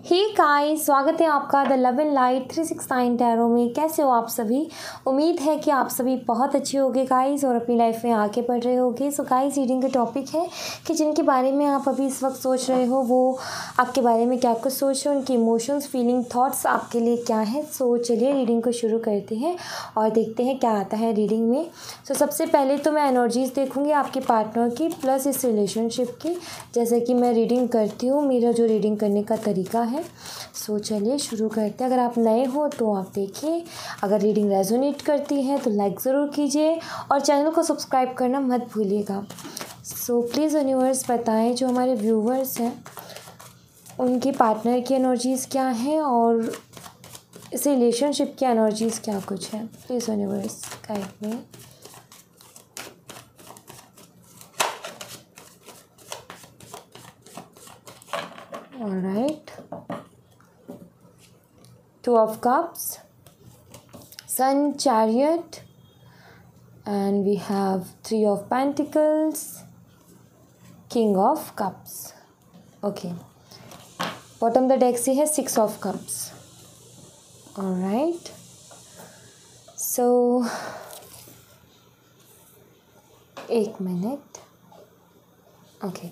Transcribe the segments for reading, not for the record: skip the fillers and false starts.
Hey guys, स्वागत है आपका the love and light 369 tarot में। कैसे हो आप सभी? उम्मीद है कि आप सभी बहुत अच्छे होंगे गाइस और अपनी लाइफ में आगे बढ़ रहे होंगे। सो गाइस, रीडिंग का टॉपिक है कि जिनके बारे में आप अभी इस वक्त सोच रहे हो वो आपके बारे में क्या कुछ सोच रहे हो, उनकी इमोशंस, फीलिंग, थॉट्स आपके लिए क्या है। सो चलिए रीडिंग को शुरू करते हैं और देखते हैं क्या आता है रीडिंग में। सो सबसे पहले तो मैं एनर्जीज देखूँगी आपके पार्टनर की प्लस इस रिलेशनशिप की, जैसे कि मैं रीडिंग करती हूँ, मेरा जो रीडिंग करने का तरीका है। सो चलिए शुरू करते हैं। अगर आप नए हो तो आप देखिए, अगर रीडिंग रेजोनेट करती है तो लाइक ज़रूर कीजिए और चैनल को सब्सक्राइब करना मत भूलिएगा। सो प्लीज़ यूनिवर्स बताएं जो हमारे व्यूवर्स हैं उनके पार्टनर की एनर्जीज़ क्या हैं और इस रिलेशनशिप की एनर्जीज़ क्या कुछ है। Please universe guide me. Alright, Two of Cups, Sun, Chariot, and we have Three of Pentacles, King of Cups. Okay, bottom the deck से है Six of Cups. Alright, so एक मिनट. Okay,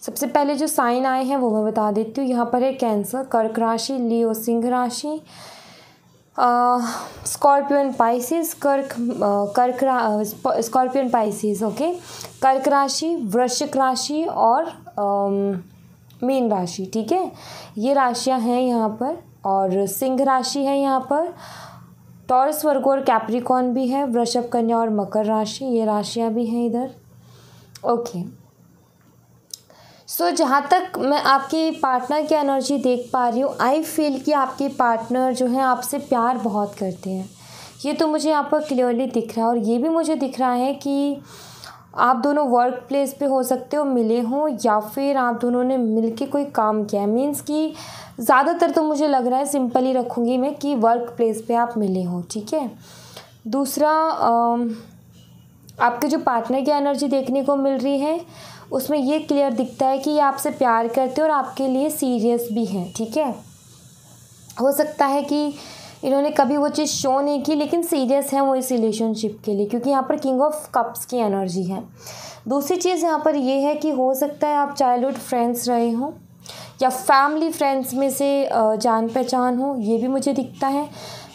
सबसे पहले जो sign आए हैं वो मैं बता देती हूँ। यहाँ पर है कैंसर, कर्क राशि, लियो सिंह राशि, scorpion Pisces, scorpion Pisces, okay, कर्क राशि, वृश्चिक राशि और मीन राशि। ठीक है, ये राशियाँ हैं यहाँ पर। और सिंह राशि है यहाँ पर, टॉरस, वर्गो और कैप्रिकॉन भी है, वृषभ, कन्या और मकर राशि, ये राशियाँ भी हैं इधर। ओके, सो जहाँ तक मैं आपके पार्टनर की एनर्जी देख पा रही हूँ, आई फील कि आपके पार्टनर जो है आपसे प्यार बहुत करते हैं। ये तो मुझे यहाँ पर क्लियरली दिख रहा है। और ये भी मुझे दिख रहा है कि आप दोनों वर्क प्लेस पे हो सकते हो, मिले हों, या फिर आप दोनों ने मिलके कोई काम किया है। मीन्स कि ज़्यादातर तो मुझे लग रहा है, सिंपल ही रखूँगी मैं, कि वर्क प्लेस पे आप मिले हों। ठीक है, दूसरा आपके जो पार्टनर की एनर्जी देखने को मिल रही है उसमें ये क्लियर दिखता है कि ये आपसे प्यार करते हैं और आपके लिए सीरियस भी हैं। ठीक है, हो सकता है कि इन्होंने कभी वो चीज़ शो नहीं की लेकिन सीरियस है वो इस रिलेशनशिप के लिए, क्योंकि यहाँ पर किंग ऑफ कप्स की एनर्जी है। दूसरी चीज़ यहाँ पर ये है कि हो सकता है आप चाइल्डहुड फ्रेंड्स रहे हों या फैमिली फ्रेंड्स में से जान पहचान हो, ये भी मुझे दिखता है।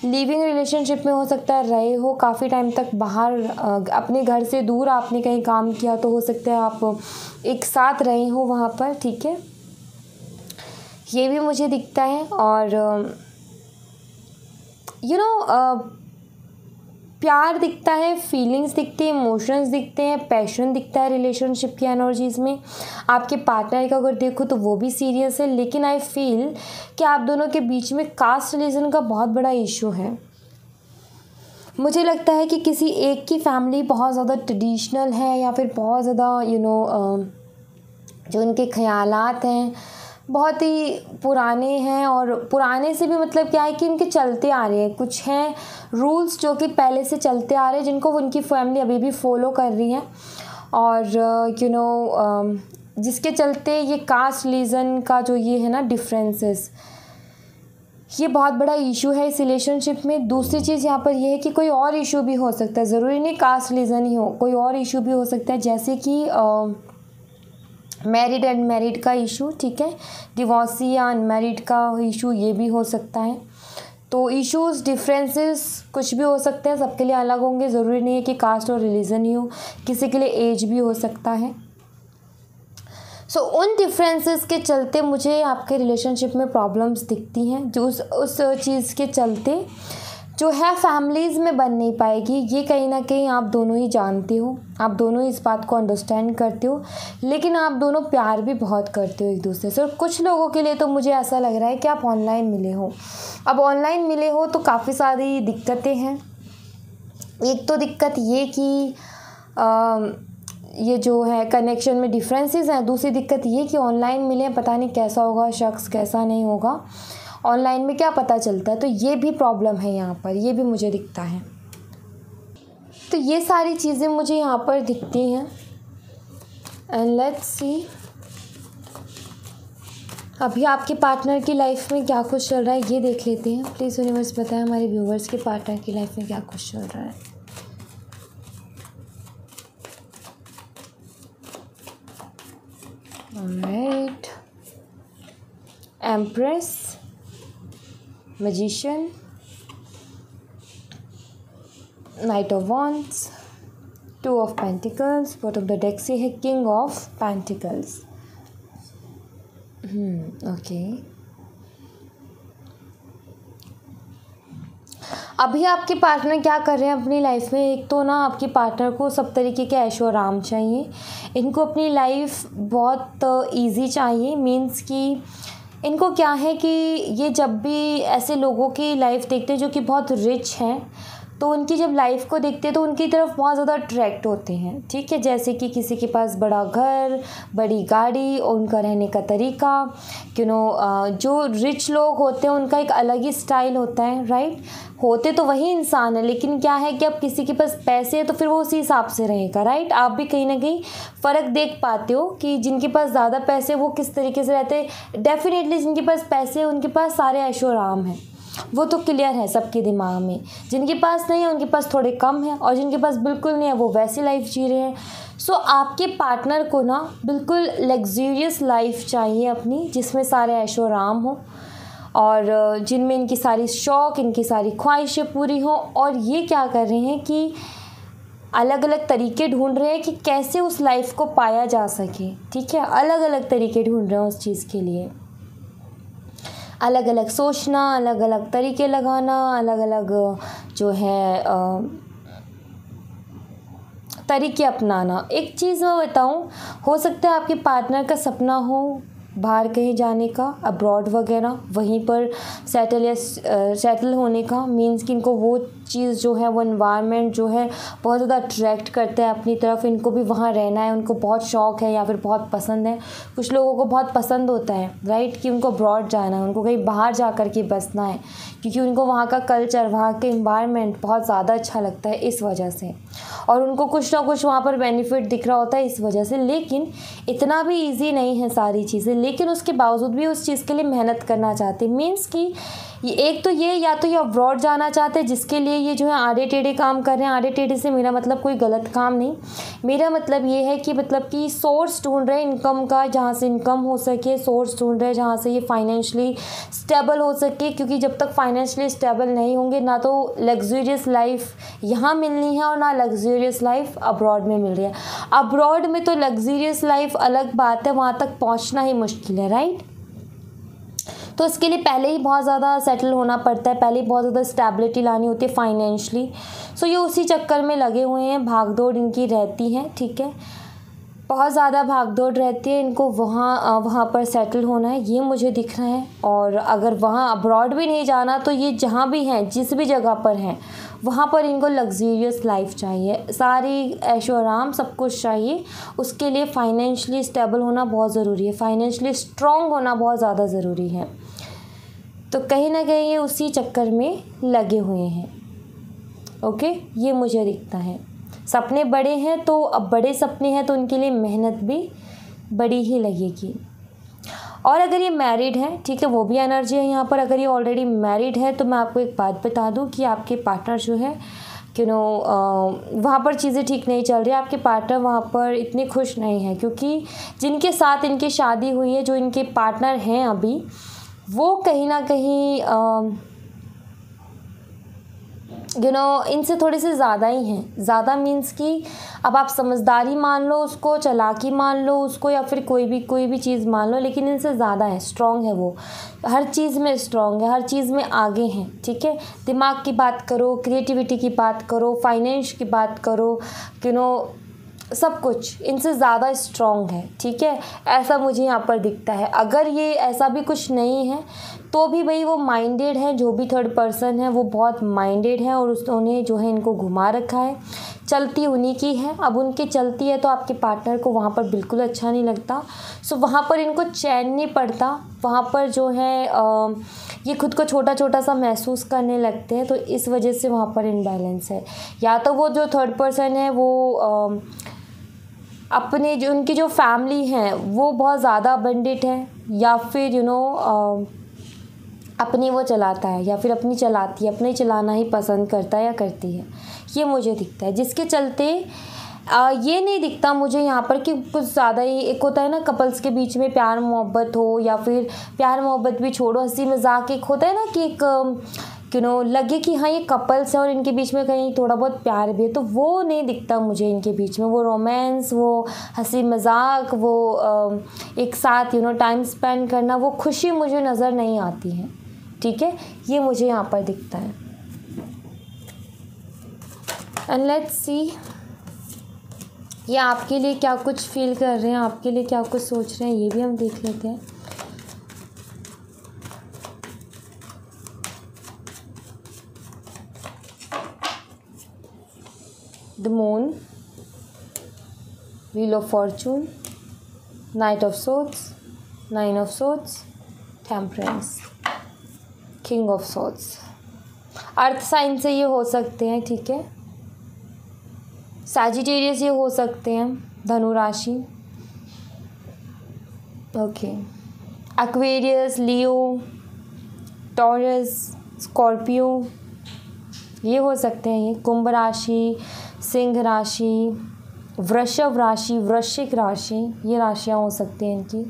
लिविंग रिलेशनशिप में हो सकता है रहे हो, काफ़ी टाइम तक बाहर अपने घर से दूर आपने कहीं काम किया तो हो सकता है आप एक साथ रहे हो वहाँ पर। ठीक है, ये भी मुझे दिखता है। और प्यार दिखता है, फीलिंग्स दिखती है, इमोशंस दिखते हैं, पैशन दिखता है रिलेशनशिप की एनर्जीज़ में। आपके पार्टनर का अगर देखो तो वो भी सीरियस है, लेकिन आई फील कि आप दोनों के बीच में कास्ट रिलीजन का बहुत बड़ा इशू है। मुझे लगता है कि किसी एक की फैमिली बहुत ज़्यादा ट्रेडिशनल है या फिर बहुत ज़्यादा जो उनके ख़यालात हैं बहुत ही पुराने हैं। और पुराने से भी मतलब क्या है कि इनके चलते आ रहे हैं, कुछ हैं रूल्स जो कि पहले से चलते आ रहे हैं जिनको उनकी फैमिली अभी भी फॉलो कर रही है। और जिसके चलते ये कास्ट रिलीजन का जो ये है ना डिफरेंसेस, ये बहुत बड़ा इशू है इस रिलेशनशिप में। दूसरी चीज़ यहाँ पर यह है कि कोई और इशू भी हो सकता है, ज़रूरी नहीं कास्ट रिलीजन ही हो, कोई और इशू भी हो सकता है, जैसे कि मैरिड एंड मैरिड का इशू। ठीक है, डिवोर्सी या अनमैरिड का इशू ये भी हो सकता है। तो इश्यूज़, डिफरेंसेस कुछ भी हो सकते हैं, सबके लिए अलग होंगे, ज़रूरी नहीं है कि कास्ट और रिलीजन ही हो, किसी के लिए एज भी हो सकता है। सो उन डिफरेंसेस के चलते मुझे आपके रिलेशनशिप में प्रॉब्लम्स दिखती हैं, जो उस चीज़ के चलते जो है फैमिलीज़ में बन नहीं पाएगी। ये कहीं ना कहीं आप दोनों ही जानते हो, आप दोनों ही इस बात को अंडरस्टैंड करते हो, लेकिन आप दोनों प्यार भी बहुत करते हो एक दूसरे से। और कुछ लोगों के लिए तो मुझे ऐसा लग रहा है कि आप ऑनलाइन मिले हो। अब ऑनलाइन मिले हो तो काफ़ी सारी दिक्कतें हैं। एक तो दिक्कत ये कि ये जो है कनेक्शन में डिफरेंसेस हैं। दूसरी दिक्कत ये कि ऑनलाइन मिले, पता नहीं कैसा होगा शख्स, कैसा नहीं होगा, ऑनलाइन में क्या पता चलता है। तो ये भी प्रॉब्लम है यहाँ पर, ये भी मुझे दिखता है। तो ये सारी चीज़ें मुझे यहाँ पर दिखती हैं। एंड लेट्स सी अभी आपके पार्टनर की लाइफ में क्या कुछ चल रहा है ये देख लेते हैं। प्लीज़ यूनिवर्स बताएं हमारे व्यूवर्स के पार्टनर की लाइफ में क्या कुछ चल रहा है। Alright, empress, magician, night of wands, two of pentacles, bottom of the deck से है किंग ऑफ पेंटिकल्स। ओके, अभी आपके पार्टनर क्या कर रहे हैं अपनी लाइफ में। एक तो ना आपके पार्टनर को सब तरीके के ऐशो आराम चाहिए, इनको अपनी लाइफ बहुत इजी चाहिए। मीन्स कि इनको क्या है कि ये जब भी ऐसे लोगों की लाइफ देखते हैं जो कि बहुत रिच हैं, तो उनकी जब लाइफ को देखते हैं तो उनकी तरफ बहुत ज़्यादा अट्रैक्ट होते हैं। ठीक है, जैसे कि किसी के पास बड़ा घर, बड़ी गाड़ी और उनका रहने का तरीका, जो रिच लोग होते हैं उनका एक अलग ही स्टाइल होता है। राइट, होते तो वही इंसान है, लेकिन क्या है कि अब किसी के पास पैसे हैं तो फिर वो उसी हिसाब से रहेगा। राइट, आप भी कहीं ना कहीं फ़र्क देख पाते हो कि जिनके पास ज़्यादा पैसे वो किस तरीके से रहते हैं। डेफिनेटली जिनके पास पैसे हैं उनके पास सारे ऐशो आराम हैं, वो तो क्लियर है सबके दिमाग में। जिनके पास नहीं है उनके पास थोड़े कम है, और जिनके पास बिल्कुल नहीं है वो वैसी लाइफ जी रहे हैं। सो आपके पार्टनर को ना बिल्कुल लग्जूरियस लाइफ चाहिए अपनी, जिसमें सारे ऐशो आराम हो और जिनमें इनकी सारी शौक़, इनकी सारी ख्वाहिशें पूरी हों। और ये क्या कर रहे हैं कि अलग अलग तरीके ढूंढ रहे हैं कि कैसे उस लाइफ को पाया जा सके। ठीक है, अलग अलग तरीके ढूंढ रहे हैं उस चीज़ के लिए, अलग अलग सोचना, अलग अलग तरीके लगाना, अलग अलग जो है तरीके अपनाना। एक चीज़ मैं बताऊं, हो सकता है आपके पार्टनर का सपना हो बाहर कहीं जाने का, अब्रॉड वगैरह, वहीं पर सेटल होने का। मीन्स कि इनको वो चीज़ जो है, वो एनवायरनमेंट जो है बहुत ज़्यादा अट्रैक्ट करता है अपनी तरफ, इनको भी वहाँ रहना है, उनको बहुत शौक़ है या फिर बहुत पसंद है। कुछ लोगों को बहुत पसंद होता है राइट कि उनको अब्रॉड जाना है, उनको कहीं बाहर जा कर के बसना है, क्योंकि उनको वहाँ का कल्चर, वहाँ के एनवायरनमेंट बहुत ज़्यादा अच्छा लगता है इस वजह से, और उनको कुछ ना कुछ वहाँ पर बेनिफिट दिख रहा होता है इस वजह से। लेकिन इतना भी ईजी नहीं है सारी चीज़ें, लेकिन उसके बावजूद भी उस चीज़ के लिए मेहनत करना चाहते। मीन्स कि ये एक तो ये, या तो ये अब्रॉड जाना चाहते हैं जिसके लिए ये जो है आड़े टेढ़े काम कर रहे हैं। आड़े टेढ़े से मेरा मतलब कोई गलत काम नहीं, मेरा मतलब ये है कि सोर्स ढूंढ रहे हैं इनकम का, जहाँ से इनकम हो सके, सोर्स ढूंढ रहे हैं जहाँ से ये फाइनेंशियली स्टेबल हो सके। क्योंकि जब तक फाइनेंशियली स्टेबल नहीं होंगे, ना तो लग्जूरियस लाइफ यहाँ मिलनी है और ना लग्जूरियस लाइफ अब्रॉड में मिल रही है। अब्रॉड में तो लग्जूरियस लाइफ अलग बात है, वहाँ तक पहुँचना ही मुश्किल है। राइट, तो इसके लिए पहले ही बहुत ज़्यादा सेटल होना पड़ता है, पहले ही बहुत ज़्यादा स्टेबिलिटी लानी होती है फाइनेंशली। सो ये उसी चक्कर में लगे हुए हैं, भागदौड़ इनकी रहती है। ठीक है, बहुत ज़्यादा भागदौड़ रहती है, इनको वहाँ पर सेटल होना है, ये मुझे दिख रहा है। और अगर वहाँ अब्रॉड भी नहीं जाना तो ये जहाँ भी हैं, जिस भी जगह पर हैं, वहाँ पर इनको लग्जूरियस लाइफ चाहिए, सारी ऐशो आराम सब कुछ चाहिए। उसके लिए फाइनेंशियली स्टेबल होना बहुत ज़रूरी है, फाइनेंशियली स्ट्रॉन्ग होना बहुत ज़्यादा ज़रूरी है। तो कहीं ना कहीं ये उसी चक्कर में लगे हुए हैं। ओके, ये मुझे दिखता है। सपने बड़े हैं, तो अब बड़े सपने हैं तो उनके लिए मेहनत भी बड़ी ही लगेगी। और अगर ये मैरिड है, ठीक है, वो भी एनर्जी है यहाँ पर। अगर ये ऑलरेडी मैरिड है तो मैं आपको एक बात बता दूँ कि आपके पार्टनर जो है वहाँ पर चीज़ें ठीक नहीं चल रही है। आपके पार्टनर वहाँ पर इतने खुश नहीं है, क्योंकि जिनके साथ इनकी शादी हुई है, जो इनके पार्टनर हैं अभी, वो कहीं ना कहीं इनसे थोड़े से ज़्यादा ही हैं। ज़्यादा मीन्स कि अब आप समझदारी मान लो उसको, चालाकी मान लो उसको, या फिर कोई भी चीज़ मान लो, लेकिन इनसे ज़्यादा है, स्ट्रॉन्ग है वो, हर चीज़ में स्ट्रॉन्ग है, हर चीज़ में आगे हैं। ठीक है, दिमाग की बात करो, क्रिएटिविटी की बात करो, फाइनेंस की बात करो, सब कुछ इनसे ज़्यादा स्ट्रॉन्ग है। ठीक है, ऐसा मुझे यहाँ पर दिखता है। अगर ये ऐसा भी कुछ नहीं है तो भी भाई वो माइंडेड है, जो भी थर्ड पर्सन है वो बहुत माइंडेड है, और उन्होंने जो है इनको घुमा रखा है। चलती उन्हीं की है, अब उनकी चलती है तो आपके पार्टनर को वहाँ पर बिल्कुल अच्छा नहीं लगता। सो वहाँ पर इनको चैन नहीं पड़ता, वहाँ पर जो है ये खुद को छोटा छोटा सा महसूस करने लगते हैं। तो इस वजह से वहाँ पर इनबैलेंस है। या तो वो जो थर्ड पर्सन है वो अपने जो उनकी जो फैमिली है वो बहुत ज़्यादा अबंडेंट है, या फिर अपनी वो चलाता है, या फिर अपनी चलाती है, अपने चलाना ही पसंद करता है या करती है, ये मुझे दिखता है। जिसके चलते ये नहीं दिखता मुझे यहाँ पर कि कुछ ज़्यादा ही, एक होता है ना कपल्स के बीच में प्यार मोहब्बत हो, या फिर प्यार मोहब्बत भी छोड़ो, हंसी मजाक एक होता है ना कि एक लगे कि हाँ ये कपल्स है और इनके बीच में कहीं थोड़ा बहुत प्यार भी है, तो वो नहीं दिखता मुझे इनके बीच में। वो रोमांस, वो हंसी मजाक, वो एक साथ टाइम स्पेंड करना, वो खुशी मुझे नज़र नहीं आती है। ठीक है, ये मुझे यहाँ पर दिखता है। एंड लेट्स सी ये आपके लिए क्या कुछ फील कर रहे हैं, आपके लिए क्या कुछ सोच रहे हैं, ये भी हम देख लेते हैं। The moon, wheel of fortune, knight of swords, nine of swords, temperance, king of swords. Earth sign से ये हो सकते हैं, ठीक है। सैजिटेरियस ये हो सकते हैं, धनु राशि, ओके। एक्वेरियस, लियो, टॉरस, स्कॉर्पियो ये हो सकते हैं। ये कुंभ राशि, सिंह राशि, वृषभ राशि, वृश्चिक राशि, ये राशियां हो सकती हैं इनकी,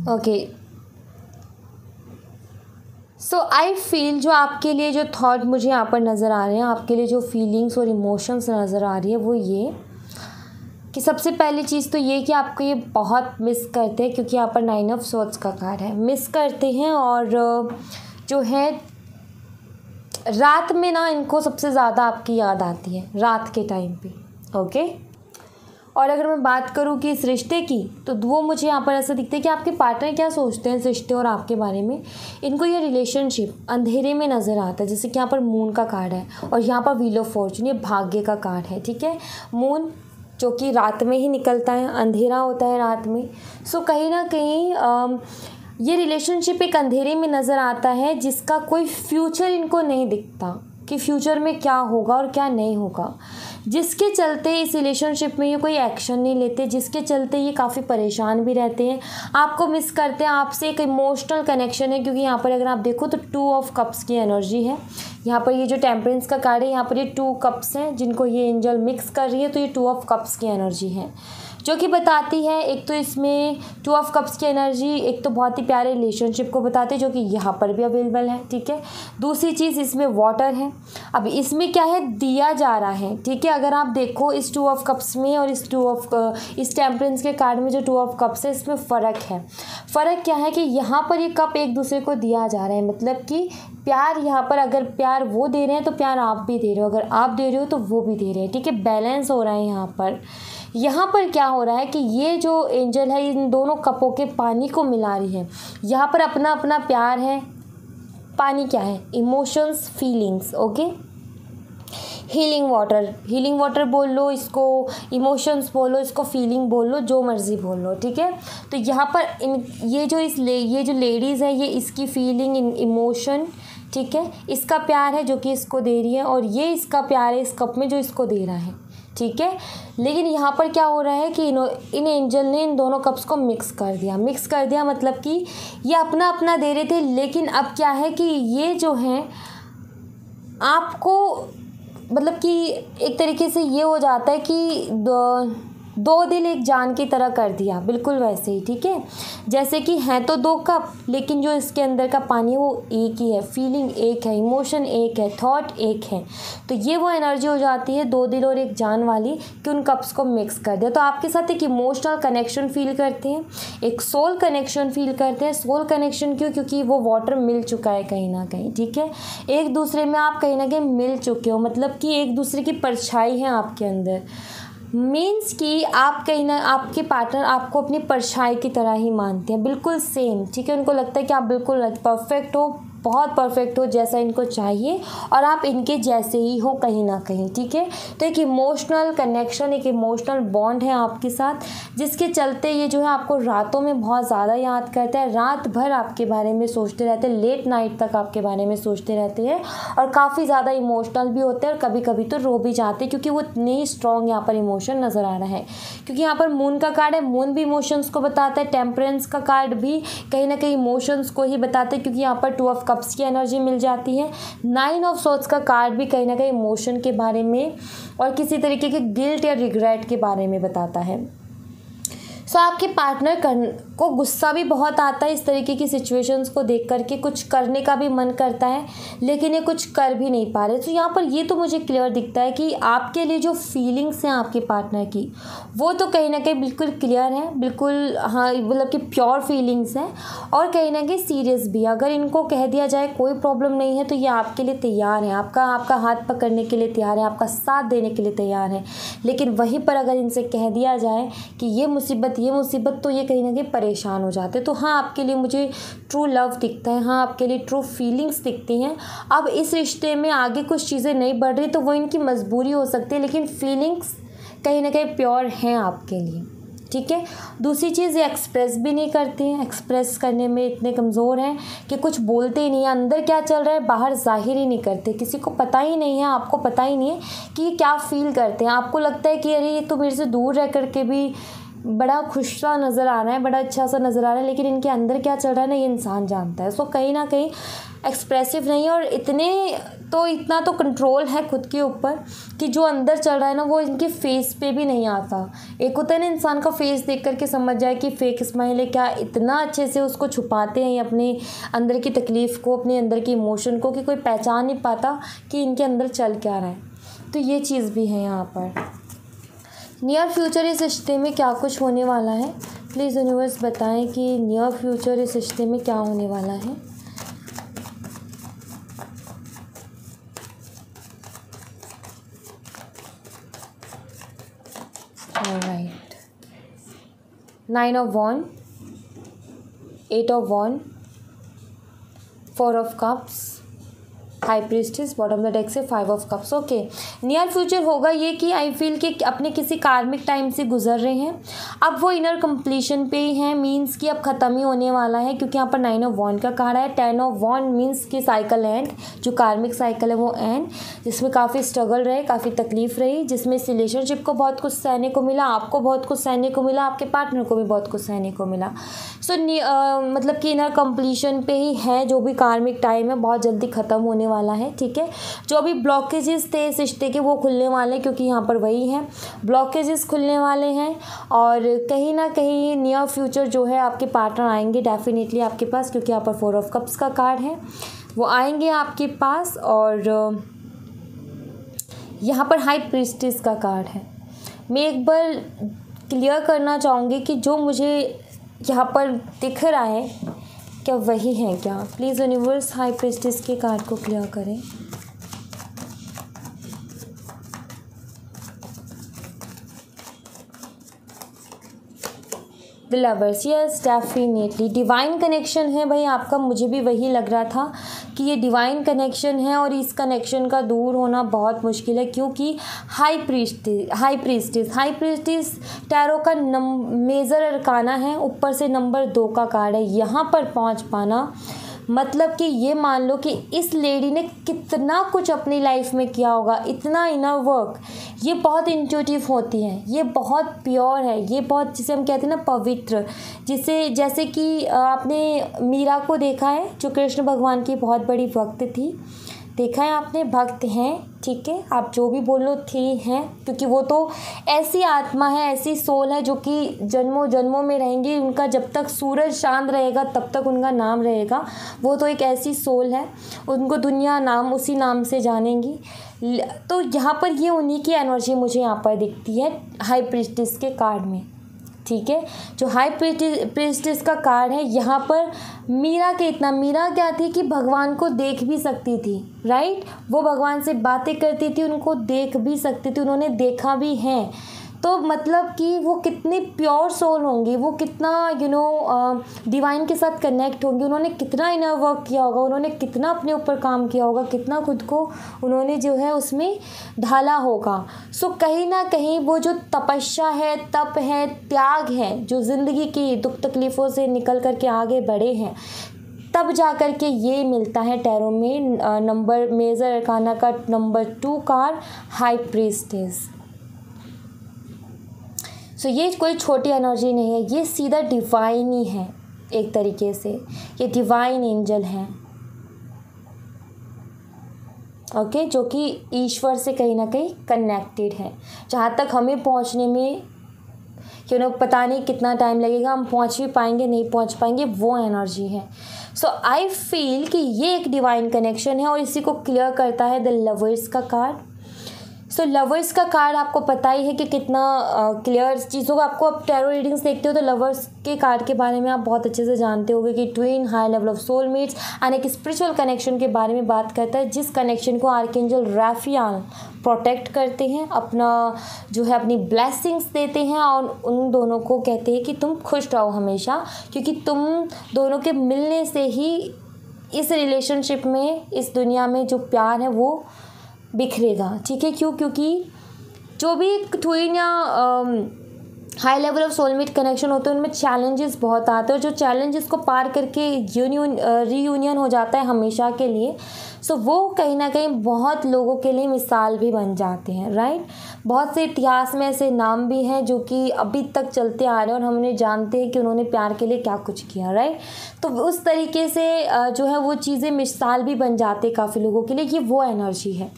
ओके। सो आई फील जो आपके लिए जो थॉट मुझे यहाँ पर नज़र आ रहे हैं, आपके लिए जो फीलिंग्स और इमोशंस नज़र आ रही है, वो ये कि सबसे पहली चीज़ तो ये कि आपको ये बहुत मिस करते हैं, क्योंकि यहाँ पर नाइन ऑफ सोर्ड्स का कार्ड है, मिस करते हैं। और जो है रात में ना इनको सबसे ज़्यादा आपकी याद आती है, रात के टाइम पे, ओके। और अगर मैं बात करूँ कि इस रिश्ते की, तो वो मुझे यहाँ पर ऐसा दिखता है कि आपके पार्टनर क्या सोचते हैं इस रिश्ते और आपके बारे में। इनको ये रिलेशनशिप अंधेरे में नज़र आता है, जैसे कि यहाँ पर मून का कार्ड है और यहाँ पर व्हील ऑफ फॉर्चून, ये भाग्य का कार्ड है, ठीक है। मून जो कि रात में ही निकलता है, अंधेरा होता है रात में। सो कहीं ना कहीं ये रिलेशनशिप एक अंधेरे में नज़र आता है, जिसका कोई फ्यूचर इनको नहीं दिखता कि फ्यूचर में क्या होगा और क्या नहीं होगा, जिसके चलते इस रिलेशनशिप में ये कोई एक्शन नहीं लेते, जिसके चलते ये काफ़ी परेशान भी रहते हैं, आपको मिस करते हैं, आपसे एक इमोशनल कनेक्शन है। क्योंकि यहाँ पर अगर आप देखो तो 2 ऑफ कप्स की एनर्जी है, यहाँ पर ये जो टेम्परेंस का कार्ड है, यहाँ पर ये 2 कप्स हैं जिनको ये एंजल मिक्स कर रही है, तो ये 2 ऑफ कप्स की एनर्जी है, जो कि बताती है एक तो इसमें 2 ऑफ कप्स की एनर्जी एक तो बहुत ही प्यारे रिलेशनशिप को बताती है, जो कि यहाँ पर भी अवेलेबल है, ठीक है। दूसरी चीज़ इसमें वाटर है। अब इसमें क्या है, दिया जा रहा है, ठीक है। अगर आप देखो इस 2 ऑफ कप्स में और इस टेम्परेंस के कार्ड में जो 2 ऑफ कप्स है, इसमें फ़र्क है। फ़र्क क्या है कि यहाँ पर ये कप एक दूसरे को दिया जा रहा है, मतलब कि प्यार, यहाँ पर अगर प्यार वो दे रहे हैं तो प्यार आप भी दे रहे हो, अगर आप दे रहे हो तो वो भी दे रहे हैं, ठीक है। बैलेंस हो रहा है यहाँ पर। यहाँ पर क्या हो रहा है कि ये जो एंजल है इन दोनों कपों के पानी को मिला रही है। यहाँ पर अपना अपना प्यार है, पानी क्या है, emotions, feelings, okay. Healing water बोल लो इसको, इमोशंस बोलो इसको, फीलिंग बोल लो, जो मर्ज़ी बोल लो, ठीक है। तो यहाँ पर ये जो लेडीज़ है, ये इसकी फीलिंग, इमोशन, ठीक है, इसका प्यार है जो कि इसको दे रही है, और ये इसका प्यार है इस कप में जो इसको दे रहा है, ठीक है। लेकिन यहाँ पर क्या हो रहा है कि इन एंजल ने इन दोनों कप्स को मिक्स कर दिया, मतलब कि ये अपना अपना दे रहे थे, लेकिन अब क्या है कि ये जो है आपको, मतलब कि एक तरीके से ये हो जाता है कि दो दिल एक जान की तरह कर दिया, बिल्कुल वैसे ही, ठीक है। जैसे कि हैं तो 2 कप, लेकिन जो इसके अंदर का पानी है वो एक ही है, फीलिंग एक है, इमोशन एक है, थॉट एक है। तो ये वो एनर्जी हो जाती है 2 दिल और एक जान वाली, कि उन कप्स को मिक्स कर दिया। तो आपके साथ एक इमोशनल कनेक्शन फील करते हैं, एक सोल कनेक्शन फील करते हैं। सोल कनेक्शन क्यों, क्योंकि वो वाटर मिल चुका है कहीं ना कहीं, ठीक है। एक दूसरे में आप कहीं ना कहीं मिल चुके हो, मतलब कि एक दूसरे की परछाई है आपके अंदर। मीन्स कि आप कहीं ना, आपके पार्टनर आपको अपनी परछाई की तरह ही मानते हैं, बिल्कुल सेम, ठीक है। उनको लगता है कि आप बिल्कुल परफेक्ट हो, बहुत परफेक्ट हो जैसा इनको चाहिए और आप इनके जैसे ही हो कहीं ना कहीं, ठीक है। तो एक इमोशनल कनेक्शन, एक इमोशनल बॉन्ड है आपके साथ, जिसके चलते ये जो है आपको रातों में बहुत ज़्यादा याद करता है, रात भर आपके बारे में सोचते रहते हैं, लेट नाइट तक आपके बारे में सोचते रहते हैं और काफ़ी ज़्यादा इमोशनल भी होते हैं और कभी कभी तो रो भी जाते हैं, क्योंकि वो इतने ही स्ट्रॉन्ग यहाँ पर इमोशन नज़र आ रहा है। क्योंकि यहाँ पर मून का कार्ड है, मून भी इमोशंस को बताता है, टेम्परेंस का कार्ड भी कहीं ना कहीं इमोशंस को ही बताते हैं, क्योंकि यहाँ पर 2 ऑफ कप्स की एनर्जी मिल जाती है। 9 ऑफ सोर्ड्स का कार्ड भी कहीं ना कहीं इमोशन के बारे में और किसी तरीके के गिल्ट या रिग्रेट के बारे में बताता है। सो आपके पार्टनर को गुस्सा भी बहुत आता है इस तरीके की सिचुएशंस को देख करके, कुछ करने का भी मन करता है लेकिन ये कुछ कर भी नहीं पा रहे। तो यहाँ पर ये तो मुझे क्लियर दिखता है कि आपके लिए जो फीलिंग्स हैं आपके पार्टनर की, वो तो कहीं ना कहीं बिल्कुल क्लियर है, बिल्कुल हाँ, मतलब कि प्योर फीलिंग्स हैं और कहीं ना कहीं सीरियस भी। अगर इनको कह दिया जाए कोई प्रॉब्लम नहीं है तो ये आपके लिए तैयार है, आपका हाथ पकड़ने के लिए तैयार है, आपका साथ देने के लिए तैयार है। लेकिन वहीं पर अगर इनसे कह दिया जाए कि ये मुसीबत तो ये कहीं ना कहीं परेशान हो जाते हैं। तो हाँ, आपके लिए मुझे ट्रू लव दिखता है, हाँ आपके लिए ट्रू फीलिंग्स दिखती हैं। अब इस रिश्ते में आगे कुछ चीज़ें नहीं बढ़ रही तो वो इनकी मजबूरी हो सकती है, लेकिन फीलिंग्स कहीं ना कहीं प्योर हैं आपके लिए, ठीक है। दूसरी चीज़, ये एक्सप्रेस भी नहीं करते हैं, एक्सप्रेस करने में इतने कमज़ोर हैं कि कुछ बोलते ही नहीं है, अंदर क्या चल रहा है बाहर जाहिर ही नहीं करते, किसी को पता ही नहीं है, आपको पता ही नहीं है कि ये क्या फील करते हैं। आपको लगता है कि अरे ये तो मेरे से दूर रह कर के भी बड़ा खुश सा नज़र आ रहा है, बड़ा अच्छा सा नज़र आ रहा है, लेकिन इनके अंदर क्या चल रहा है ना ये इंसान जानता है। सो कहीं ना कहीं एक्सप्रेसिव नहीं है और इतना तो कंट्रोल है खुद के ऊपर कि जो अंदर चल रहा है ना वो इनके फेस पे भी नहीं आता। एक होता है ना इंसान का फेस देख करके समझ जाए कि फेक स्माइल है, क्या इतना अच्छे से उसको छुपाते हैं अपने अंदर की तकलीफ़ को, अपने अंदर की इमोशन को, कि कोई पहचान नहीं पाता कि इनके अंदर चल क्या रहा है। तो ये चीज़ भी है यहाँ पर। नियर फ्यूचर इस रिश्ते में क्या कुछ होने वाला है, प्लीज़ यूनिवर्स बताएं कि नियर फ्यूचर इस रिश्ते में क्या होने वाला है। Alright, 9 of wand, 8 of wand, 4 of cups, high priestess, bottom the deck से 5 of cups. Okay, near future होगा ये कि आई फील कि अपने किसी कार्मिक टाइम से गुजर रहे हैं, अब वो इनर कंप्लीशन पे ही हैं, मीन्स कि अब ख़त्म ही होने वाला है, क्योंकि यहाँ पर 9 ऑफ वॉन्ड का कार्ड है। 10 ऑफ वॉन्ड मीन्स कि साइकिल एंड, जो कार्मिक साइकिल है वो एंड, जिसमें काफ़ी स्ट्रगल रहे, काफ़ी तकलीफ रही, जिसमें इस रिलेशनशिप को बहुत कुछ सहने को मिला, आपको बहुत कुछ सहने को मिला, आपके पार्टनर को भी बहुत कुछ सहने को मिला। सो मतलब कि इनर कंप्लीशन पे ही है, जो भी कार्मिक टाइम है बहुत जल्दी ख़त्म होने वाला है, ठीक है। जो भी ब्लॉकेजेस थे इस रिश्ते के वो खुलने वाले हैं, क्योंकि यहाँ पर वही है, ब्लॉकेजेस खुलने वाले हैं और कहीं ना कहीं नियर फ्यूचर जो है आपके पार्टनर आएंगे डेफिनेटली आपके पास, क्योंकि यहाँ पर 4 ऑफ कप्स का कार्ड है, वो आएंगे आपके पास। और यहाँ पर हाई प्रीस्टेस का कार्ड है। मैं एक बार क्लियर करना चाहूँगी कि जो मुझे यहाँ पर दिख रहा है क्या वही है क्या, प्लीज़ यूनिवर्स हाई प्रीस्टेस के कार्ड को क्लियर करें। The lovers, yes definitely divine connection है भाई आपका, मुझे भी वही लग रहा था कि ये डिवाइन कनेक्शन है और इस कनेक्शन का दूर होना बहुत मुश्किल है, क्योंकि हाई प्रीस्टेस टैरो का मेजर अरकाना है, ऊपर से नंबर 2 का कार्ड है। यहाँ पर पहुँच पाना मतलब कि ये मान लो कि इस लेडी ने कितना कुछ अपनी लाइफ में किया होगा, इतना इनर वर्क। ये बहुत इंट्यूटिव होती है, ये बहुत प्योर है, ये बहुत जिसे हम कहते हैं ना पवित्र, जिसे जैसे कि आपने मीरा को देखा है जो कृष्ण भगवान की बहुत बड़ी भक्त थी, देखा है आपने, भक्त हैं, ठीक है, आप जो भी बोल लो थी हैं, क्योंकि वो तो ऐसी आत्मा है, ऐसी सोल है जो कि जन्मों जन्मों में रहेंगी, उनका जब तक सूरज चांद रहेगा तब तक उनका नाम रहेगा। वो तो एक ऐसी सोल है, उनको दुनिया नाम उसी नाम से जानेंगी। तो यहाँ पर ये उन्हीं की एनर्जी मुझे यहाँ पर दिखती है हाई प्रीस्टेस के कार्ड में, ठीक है। जो हाई प्रीस्टेस का कार्ड है यहाँ पर मीरा क्या थी कि भगवान को देख भी सकती थी, राइट, वो भगवान से बातें करती थी, उनको देख भी सकती थी, उन्होंने देखा भी है। तो मतलब कि वो कितनी प्योर सोल होंगी, वो कितना डिवाइन के साथ कनेक्ट होंगी, उन्होंने कितना इनर वर्क किया होगा, उन्होंने कितना अपने ऊपर काम किया होगा, कितना खुद को उन्होंने जो है उसमें ढाला होगा। सो कहीं ना कहीं वो जो तपस्या है, तप है, त्याग है, जो ज़िंदगी की दुख तकलीफ़ों से निकल कर के आगे बढ़े हैं, तब जा कर के ये मिलता है टैरो में नंबर मेजर अरकाना का नंबर 2 कार्ड, हाई प्रीस्टेस। सो ये कोई छोटी एनर्जी नहीं है, ये सीधा डिवाइन ही है एक तरीके से, ये डिवाइन एंजल है, ओके, जो कि ईश्वर से कहीं ना कहीं कनेक्टेड है। जहाँ तक हमें पहुँचने में पता नहीं कितना टाइम लगेगा, हम पहुँच भी पाएंगे नहीं पहुँच पाएंगे, वो एनर्जी है। सो आई फील कि ये एक डिवाइन कनेक्शन है और इसी को क्लियर करता है द लवर्स का कार्ड। सो लवर्स का कार्ड आपको पता ही है कि कितना क्लियर चीज़ों को, आपको आप टैरो रीडिंग्स देखते हो तो लवर्स के कार्ड के बारे में आप बहुत अच्छे से जानते होगे कि twin, high level of soulmates and एक स्पिरिचुअल कनेक्शन के बारे में बात करता है, जिस कनेक्शन को आर्कएंजल राफियाल प्रोटेक्ट करते हैं, अपना जो है अपनी ब्लेसिंग्स देते हैं और उन दोनों को कहते हैं कि तुम खुश रहो हमेशा, क्योंकि तुम दोनों के मिलने से ही इस रिलेशनशिप में, इस दुनिया में जो प्यार है वो बिखरेगा, ठीक है। क्यों? क्योंकि जो भी ट्विन या high level of soulmate connection होते हैं उनमें चैलेंजेस बहुत आते हैं और जो चैलेंजेस को पार करके रीयूनियन हो जाता है हमेशा के लिए, सो वो कहीं ना कहीं बहुत लोगों के लिए मिसाल भी बन जाते हैं, राइट। बहुत से इतिहास में ऐसे नाम भी हैं जो कि अभी तक चलते आ रहे हैं और हम उन्हें जानते हैं कि उन्होंने प्यार के लिए क्या कुछ किया, राइट। तो उस तरीके से जो है वो चीज़ें मिसाल भी बन जाते हैं काफ़ी लोगों के लिए, ये वो एनर्जी है।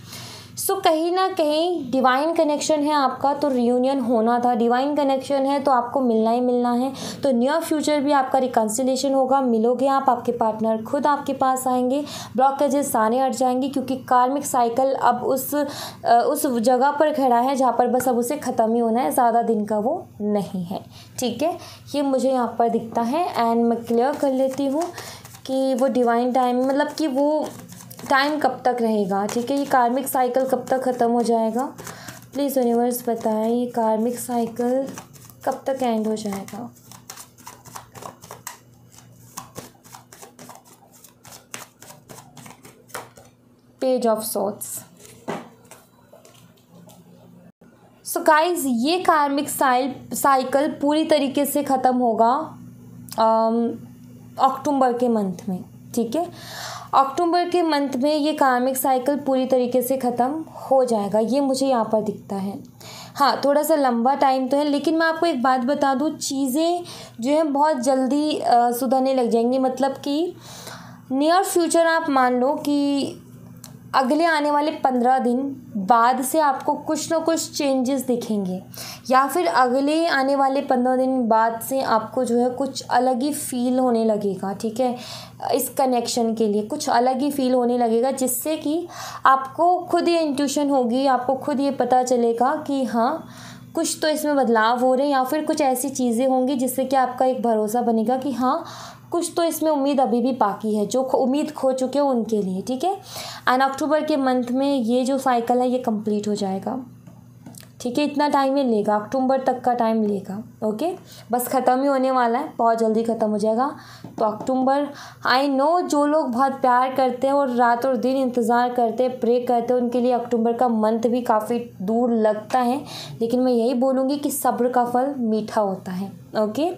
सो कहीं ना कहीं डिवाइन कनेक्शन है आपका, तो रियूनियन होना था, डिवाइन कनेक्शन है तो आपको मिलना ही मिलना है, तो नियर फ्यूचर भी आपका रिकन्सिलेशन होगा, मिलोगे आप, आपके पार्टनर खुद आपके पास आएंगे, ब्लॉकेजेस सारे हट जाएंगे, क्योंकि कार्मिक साइकिल अब उस जगह पर खड़ा है जहाँ पर बस अब उसे ख़त्म ही होना है, ज़्यादा दिन का वो नहीं है, ठीक है। ये मुझे यहाँ पर दिखता है एंड मैं क्लियर कर लेती हूँ कि वो डिवाइन टाइम मतलब कि वो टाइम कब तक रहेगा, ठीक है। ये कार्मिक साइकिल कब तक ख़त्म हो जाएगा, प्लीज़ यूनिवर्स बताएं, ये कार्मिक साइकिल कब तक एंड हो जाएगा। Page of swords. So guys, ये कार्मिक साइकिल पूरी तरीके से ख़त्म होगा अक्टूबर के मंथ में, ठीक है। अक्टूबर के मंथ में ये कार्मिक साइकिल पूरी तरीके से ख़त्म हो जाएगा, ये मुझे यहाँ पर दिखता है। हाँ, थोड़ा सा लंबा टाइम तो है, लेकिन मैं आपको एक बात बता दूँ, चीज़ें जो है बहुत जल्दी सुधरने लग जाएंगी। मतलब कि नियर फ्यूचर आप मान लो कि अगले आने वाले 15 दिन बाद से आपको कुछ ना कुछ चेंजेस दिखेंगे, या फिर अगले आने वाले 15 दिन बाद से आपको जो है कुछ अलग ही फील होने लगेगा, ठीक है। इस कनेक्शन के लिए कुछ अलग ही फील होने लगेगा, जिससे कि आपको खुद ये इंट्यूशन होगी, आपको खुद ये पता चलेगा कि हाँ कुछ तो इसमें बदलाव हो रहे हैं, या फिर कुछ ऐसी चीज़ें होंगी जिससे कि आपका एक भरोसा बनेगा कि हाँ कुछ तो इसमें उम्मीद अभी भी बाकी है, जो उम्मीद खो चुके हैं उनके लिए, ठीक है। एंड अक्टूबर के मंथ में ये जो साइकिल है ये कंप्लीट हो जाएगा, ठीक है। इतना टाइम ये लेगा, अक्टूबर तक का टाइम लेगा, ओके। बस ख़त्म ही होने वाला है, बहुत जल्दी ख़त्म हो जाएगा। तो अक्टूबर, आई नो जो लोग बहुत प्यार करते हैं और रात और दिन इंतज़ार करते हैं, प्रे करते हैं, उनके लिए अक्टूबर का मंथ भी काफ़ी दूर लगता है, लेकिन मैं यही बोलूँगी कि सब्र का फल मीठा होता है, ओके।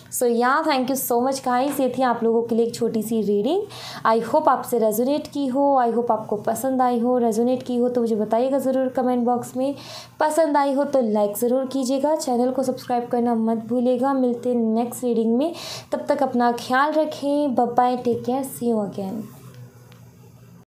सो या thank you so much guys, ये थी आप लोगों के लिए एक छोटी सी रीडिंग। आई होप आपसे रेजोनेट की हो, आई होप आपको पसंद आई हो। रेजोनेट की हो तो मुझे बताइएगा ज़रूर कमेंट बॉक्स में, पसंद आई हो तो लाइक ज़रूर कीजिएगा, चैनल को सब्सक्राइब करना मत भूलिएगा। मिलते हैं नेक्स्ट रीडिंग में, तब तक अपना ख्याल रखें, bye bye, take care, see you again.